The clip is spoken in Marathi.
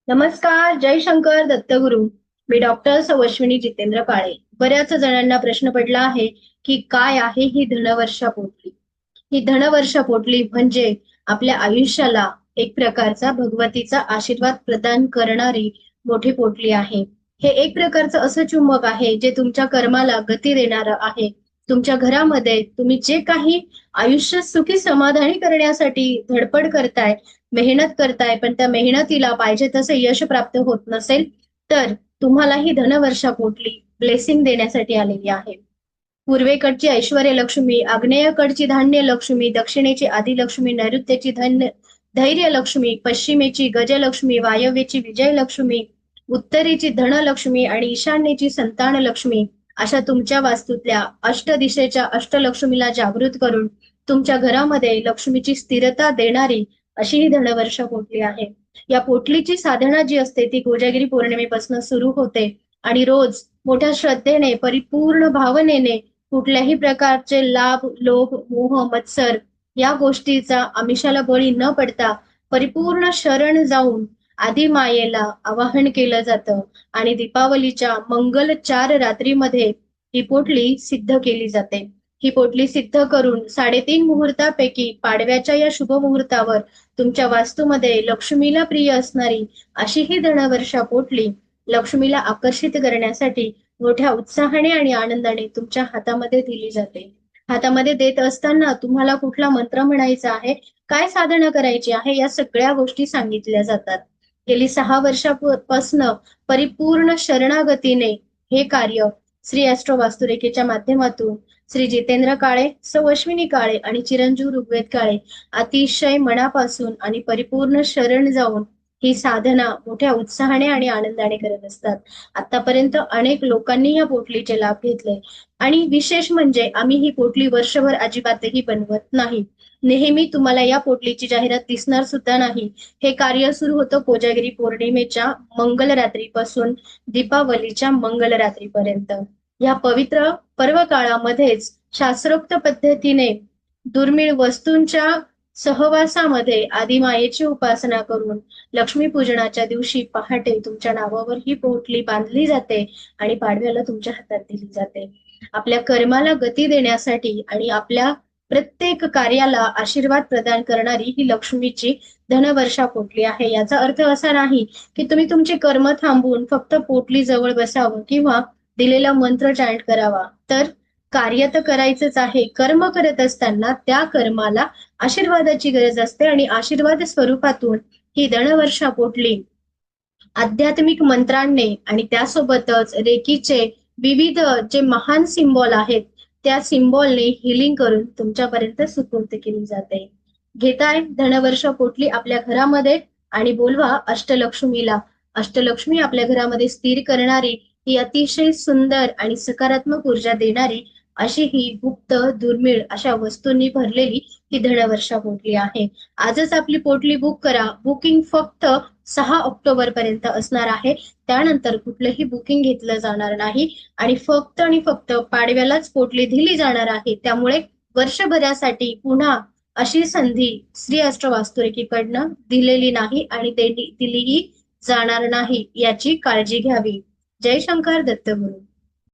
नमस्कार, जय शंकर दत्तगुरु. मी डॉक्टर अश्विनी जितेंद्र काळे. बऱ्याच जणांना प्रश्न पडला आहे की काय आहे ही धनवर्षा पोटली. ही धनवर्षा पोटली म्हणजे आपल्या आयुष्याला एक प्रकारचा भगवतीचा आशीर्वाद प्रदान करणारी मोठी पोटली आहे. हे एक प्रकारचं असं चुंबक आहे जे तुमच्या कर्माला गती देणारं आहे. तुमच्या घरामध्ये तुम्ही जे काही आयुष्य सुखी समाधानी करण्यासाठी धडपड करताय, मेहनत करताय, पण त्या मेहनतीला पाहिजे तसे यश प्राप्त होत नसेल, तर तुम्हाला ही धनवर्षा पोटली ब्लेसिंग देण्यासाठी आलेली आहे. पूर्वेकडची ऐश्वर्य लक्ष्मी, आग्नेयकडची धान्य लक्ष्मी, दक्षिणेची आदिलक्ष्मी, नैऋत्येची धैर्य लक्ष्मी, पश्चिमेची गजलक्ष्मी, वायव्येची विजयलक्ष्मी, उत्तरेची धनलक्ष्मी आणि ईशान्येची संतान लक्ष्मी अशा तुमच्या वास्तूतल्या अष्टदिशेच्या अष्टलक्ष्मीला जागृत करून तुमच्या घरामध्ये लक्ष्मीची स्थिरता देणारी अशी ही धनवर्षा पोटली आहे. या पोटलीची साधना जी असते ती कोजागिरी पौर्णिमेपासून सुरू होते आणि रोज मोठ्या श्रद्धेने, परिपूर्ण भावनेने कुठल्याही प्रकारचे लाभ, लोभ, मोह, मत्सर या गोष्टीचा आमिषाला बळी न पडता परिपूर्ण शरण जाऊन आधी मायेला आवाहन केलं जातं आणि दीपावलीच्या मंगल 4 रात्रीमध्ये ही पोटली सिद्ध केली जाते. ही पोटली सिद्ध करून 3.5 मुहूर्तापैकी पाडव्याच्या या शुभ मुहूर्तावर तुमच्या वास्तूमध्ये लक्ष्मीला प्रिय असणारी अशी ही धनवर्षा पोटली लक्ष्मीला आकर्षित करण्यासाठी मोठ्या उत्साहाने आणि आनंदाने तुमच्या हातामध्ये दिली जाते. हातामध्ये देत असताना तुम्हाला कुठला मंत्र म्हणायचा आहे, काय साधना करायची आहे, या सगळ्या गोष्टी सांगितल्या जातात. गेली 6 वर्षापासून परिपूर्ण शरणागतीने हे कार्य श्री ॲस्ट्रो वास्तुरेखेच्या माध्यमातून श्री जितेंद्र काळे, अश्विनी काळे आणि चिरंजीव ऋग्वेद काळे अतिशय मनापासून आणि परिपूर्ण शरण जाऊन ही साधना मोठ्या उत्साहाने आणि आनंदाने करत असतात. आतापर्यंत अनेक लोकांनी या पोटलीचे लाभ घेतले आणि विशेष म्हणजे आम्ही ही पोटली वर्षभर अजिबातही बनवत नाही. नेहमी तुम्हाला या पोटलीची जाहिरात दिसणार सुद्धा नाही. हे कार्य सुरू होतं कोजागिरी पौर्णिमेच्या मंगल रात्रीपासून दीपावलीच्या मंगल रात्रीपर्यंत. या पवित्र पर्व काळामध्येच शास्त्रोक्त पद्धतीने दुर्मिळ वस्तूंच्या सहवासामध्ये आदिमायेची उपासना करून लक्ष्मीपूजनाच्या दिवशी पहाटे तुमच्या नावावर ही पोटली बांधली जाते आणि पाडव्याला तुमच्या हातात दिली जाते. आपल्या कर्माला गती देण्यासाठी आणि आपल्या प्रत्येक कार्याला आशीर्वाद प्रदान करणारी ही लक्ष्मीची धनवर्षा पोटली आहे. याचा अर्थ असा नाही की तुम्ही तुमचे कर्म थांबवून फक्त पोटली जवळ बसावं किंवा दिलेला मंत्र चॅन्ट करावा. तर कार्य तर करायचंच आहे. कर्म करत असताना त्या कर्माला आशीर्वादाची गरज असते आणि आशीर्वाद स्वरूपातून ही धनवर्षा पोटली आध्यात्मिक मंत्रांनी आणि त्यासोबतच रेकीचे विविध जे महान सिम्बॉल आहेत त्या सिम्बॉलने हिलिंग करून तुमच्यापर्यंत सुपूर्द केली जाते. घेताय धनवर्षा पोटली आपल्या घरामध्ये आणि बोलवा अष्टलक्ष्मीला. अष्टलक्ष्मी आपल्या घरामध्ये स्थिर करणारी ही अतिशय सुंदर आणि सकारात्मक ऊर्जा देणारी अशी ही गुप्त दुर्मिळ अशा वस्तूंनी भरलेली ही धनवर्षा पोटली आहे. आजच आपली पोटली बुक करा. बुकिंग फक्त 6 ऑक्टोबर पर्यंत असणार आहे. त्यानंतर कुठलंही बुकिंग घेतलं जाणार नाही आणि फक्त पाडव्यालाच पोटली दिली जाणार आहे. त्यामुळे वर्षभरासाठी पुन्हा अशी संधी श्री ॲस्ट्रो वास्तुरेखेकडनं दिलेली नाही आणि दिलीही जाणार नाही याची काळजी घ्यावी. जय शंकर दत्तगुरु.